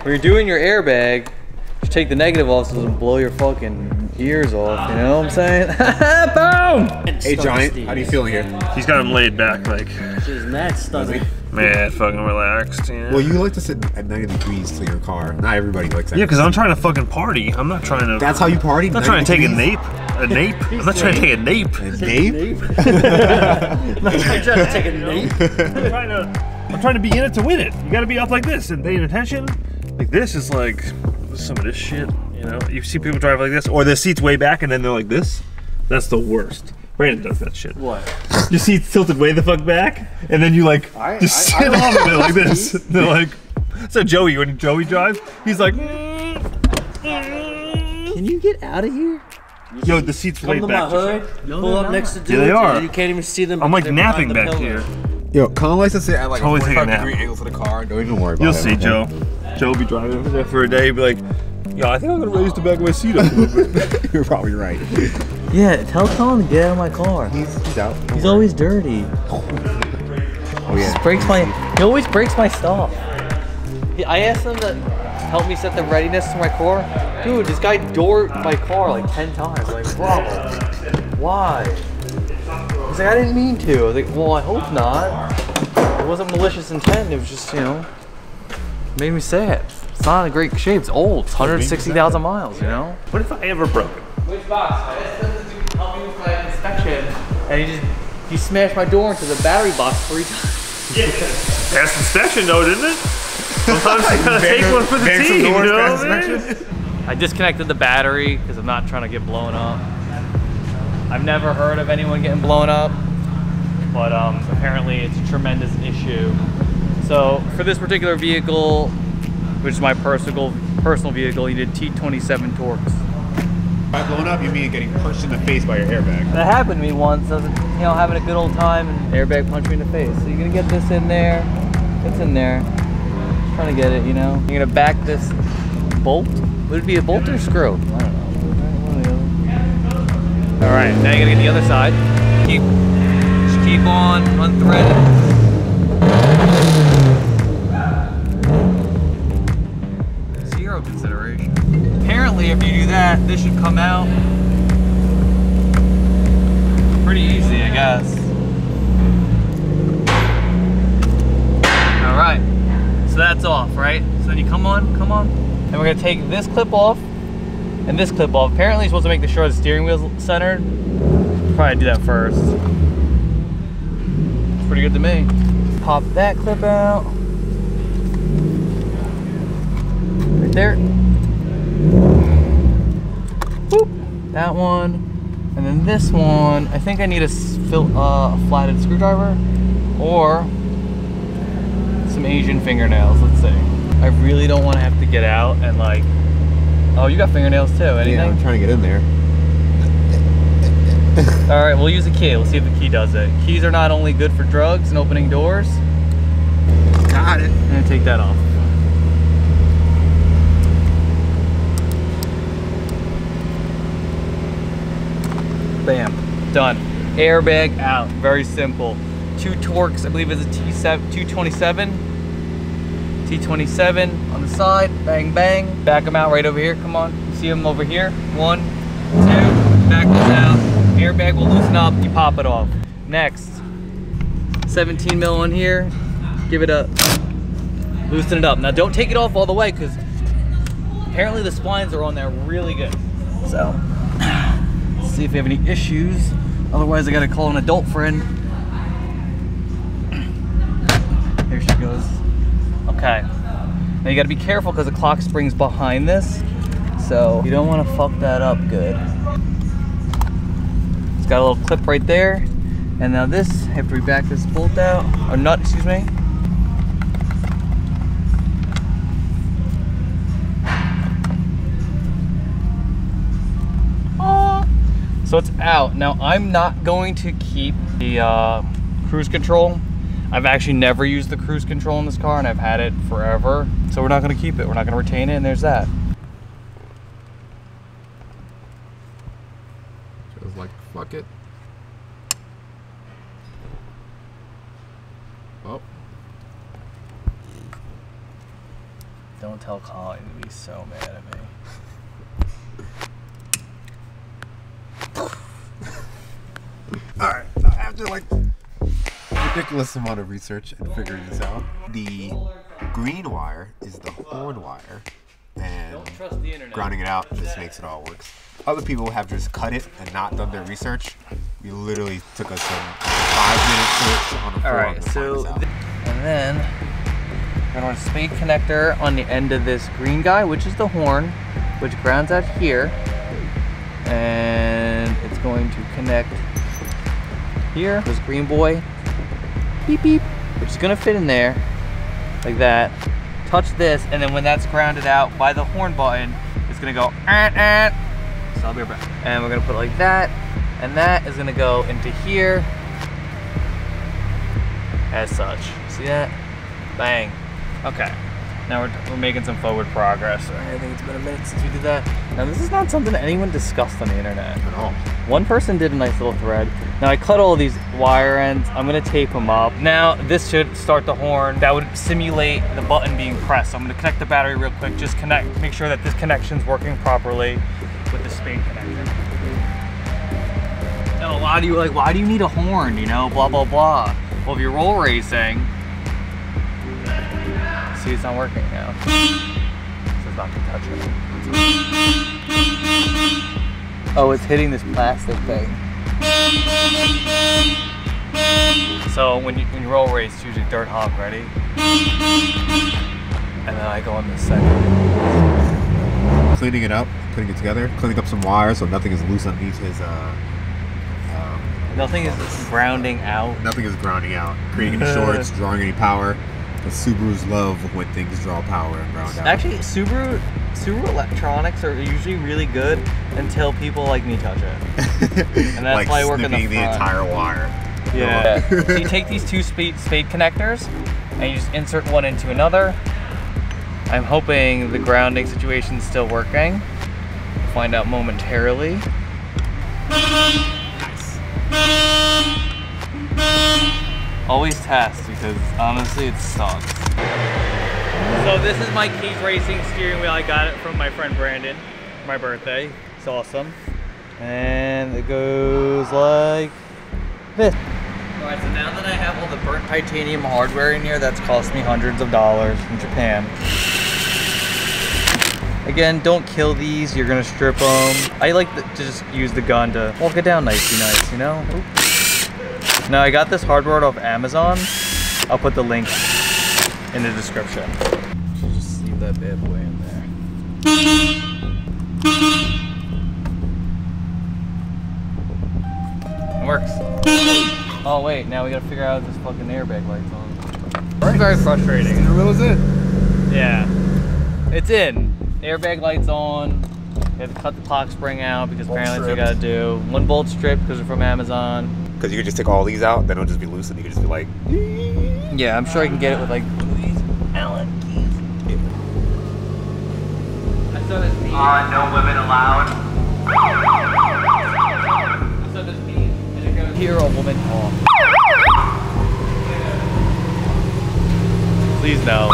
when you're doing your airbag, you take the negative off so it doesn't blow your fucking ears off, you know what I'm saying? Boom! Hey Giant, how do you feel in here? He's got him laid back like. She's mad stunning. Man, fucking relaxed. Yeah. Well, you like to sit at 90 degrees to your car. Not everybody likes that. Yeah, because I'm trying to fucking party. I'm not trying to. That's how you party? I'm not trying to take a nape. A nape? I'm not trying to take a nape. A nape? I'm trying to take a nape. I'm trying to be in it to win it. You gotta be up like this and paying attention. Like this is like some of this shit, you know? You see people drive like this, or their seat's way back and then they're like this. That's the worst. Brandon does that shit. What? Your seat's tilted way the fuck back, and then you like just sit off of it like this. They're like, so Joey, when Joey drives, he's like, Can you get out of here? yo, the seat's way Come to back. my hood, pull up next to dudes, Yeah, they are. You can't even see them. I'm like They're napping behind back the here. pillar. Yo, Colin likes to sit at like Totally a take a 45-degree nap. angle to the car. Don't even worry about You'll it. see, Joe. Joe will be driving over there for a day. He'll be like, yo, I think I'm gonna raise the back of my seat up a little bit. You're probably right. Yeah, tell Colin to get out of my car. He's out. He's always dirty. Oh yeah. He always breaks my stuff. I asked him to help me set the readiness to my car. Dude, this guy doored my car like 10 times. Like, bro, why? He's like, I didn't mean to. I was like, well, I hope not. It wasn't malicious intent. It was just, you know, made me sad. It's not in great shape. It's old. It's 160,000 miles, you know? What if I ever broke it? Which box? I asked him to help me with my inspection, and he smashed my door into the battery box 3 times. Yeah. Passed inspection though, didn't it? Sometimes you gotta take one for the team, you know what I mean? I disconnected the battery because I'm not trying to get blown up. I've never heard of anyone getting blown up, but apparently it's a tremendous issue. So for this particular vehicle, which is my personal vehicle, you did T27 torques. By blown up, you mean getting punched in the face by your airbag. That happened to me once. I was, you know, having a good old time, and airbag punched me in the face. So you're gonna get this in there. It's in there. Just trying to get it, you know. You're gonna back this bolt. Would it be a bolt or a screw? I don't know. All right, now you're gonna get the other side. Just keep on unthreading. Zero consideration. Apparently, if you do that, this should come out pretty easy, I guess. All right, so that's off, right? So then you come on, and we're gonna take this clip off and this clip off. Apparently, you're supposed to make sure the steering wheel's centered. Probably do that first. It's pretty good to me. Pop that clip out. Right there. Boop. That one. And then this one, I think I need a flathead screwdriver or some Asian fingernails, let's see. I really don't want to have to get out and like, oh, you got fingernails too, anything? Yeah, I'm trying to get in there. All right, we'll use a key. We'll see if the key does it. Keys are not only good for drugs and opening doors. Got it. I'm gonna take that off. Bam, done. Airbag out, very simple. 2 torques, I believe it's a T27. T27 on the side, bang, bang. Back them out right over here, come on. You see them over here? 1, 2, back those out. Airbag will loosen up, you pop it off. Next, 17 mil on here. Give it a, loosen it up. Now don't take it off all the way because apparently the splines are on there really good. So, let's see if we have any issues. Otherwise I gotta call an adult friend. Here she goes. Okay. Now you gotta be careful because the clock spring's behind this. So you don't wanna fuck that up good. It's got a little clip right there. And now this, after we back this bolt out, or nut, excuse me. So it's out. Now I'm not going to keep the cruise control. I've actually never used the cruise control in this car and I've had it forever. So we're not gonna keep it. We're not gonna retain it, and there's that. Joe's like, fuck it. Oh. Don't tell Colin, he'll be so mad at me. Alright, after like ridiculous amount of research and figuring this out, the green wire is the horn wire, and Don't trust the internet. grounding it out just makes it all work. Other people have just cut it and not done their research. We literally took us some 5-minute search on the forum Alright, to so, find this out. and then we're going to spade connector on the end of this green guy, which is the horn, which grounds out here. And it's going to connect here, this green boy, beep beep, which is gonna fit in there, like that. Touch this, and then when that's grounded out by the horn button, it's gonna go, so I'll be right back. And we're gonna put it like that, and that is gonna go into here, as such. See that? Bang. Okay. Now we're making some forward progress. I think it's been a minute since we did that. Now this is not something that anyone discussed on the internet. At all. One person did a nice little thread. Now I cut all these wire ends. I'm gonna tape them up. Now this should start the horn. That would simulate the button being pressed. So I'm gonna connect the battery real quick. Just make sure that this connection's working properly with the spade connector. Now a lot of you are like, why do you need a horn? You know, blah, blah, blah. Well, if you're roll racing, see, it's not working now. So it's not gonna touch it. Oh, it's hitting this plastic thing. So when you roll race, it's usually dirt honk, ready? And then I go on the second. Cleaning it up, putting it together, cleaning up some wires so nothing is loose underneath his Nothing is grounding out. nothing is grounding out, creating any shorts, drawing any power. The Subarus love when things draw power and ground out. Actually, Subaru electronics are usually really good until people like me touch it. And that's like why I work in the snipping front. the entire wire. Yeah. So you take these two spade connectors and you just insert one into another. I'm hoping the grounding situation is still working. We'll find out momentarily. Always test because honestly it sucks. So this is my Keys Racing steering wheel. I got it from my friend Brandon for my birthday. It's awesome. And it goes like this. Alright, so now that I have all the burnt titanium hardware in here, that's cost me hundreds of dollars in Japan. Again, don't kill these, you're gonna strip them. I like to just use the gun to walk it down nicey nice, you know? Oops. Now I got this hardware off Amazon. I'll put the link in the description. So just leave that bad boy in there. It works. Oh wait, now we gotta figure out if this fucking airbag light's on. It's very frustrating. The wheel is in. Yeah, it's in. Airbag light's on. You have to cut the clock spring out because apparently that's what you gotta do. One bolt strip because they're from Amazon. Because you could just take all these out, then it'll just be loose and you could just be like... Yeah, I'm sure I can get it with like one of these Allen keys. I saw this beat. No women allowed. I saw this beat and it goes, hear a woman talk. Please no.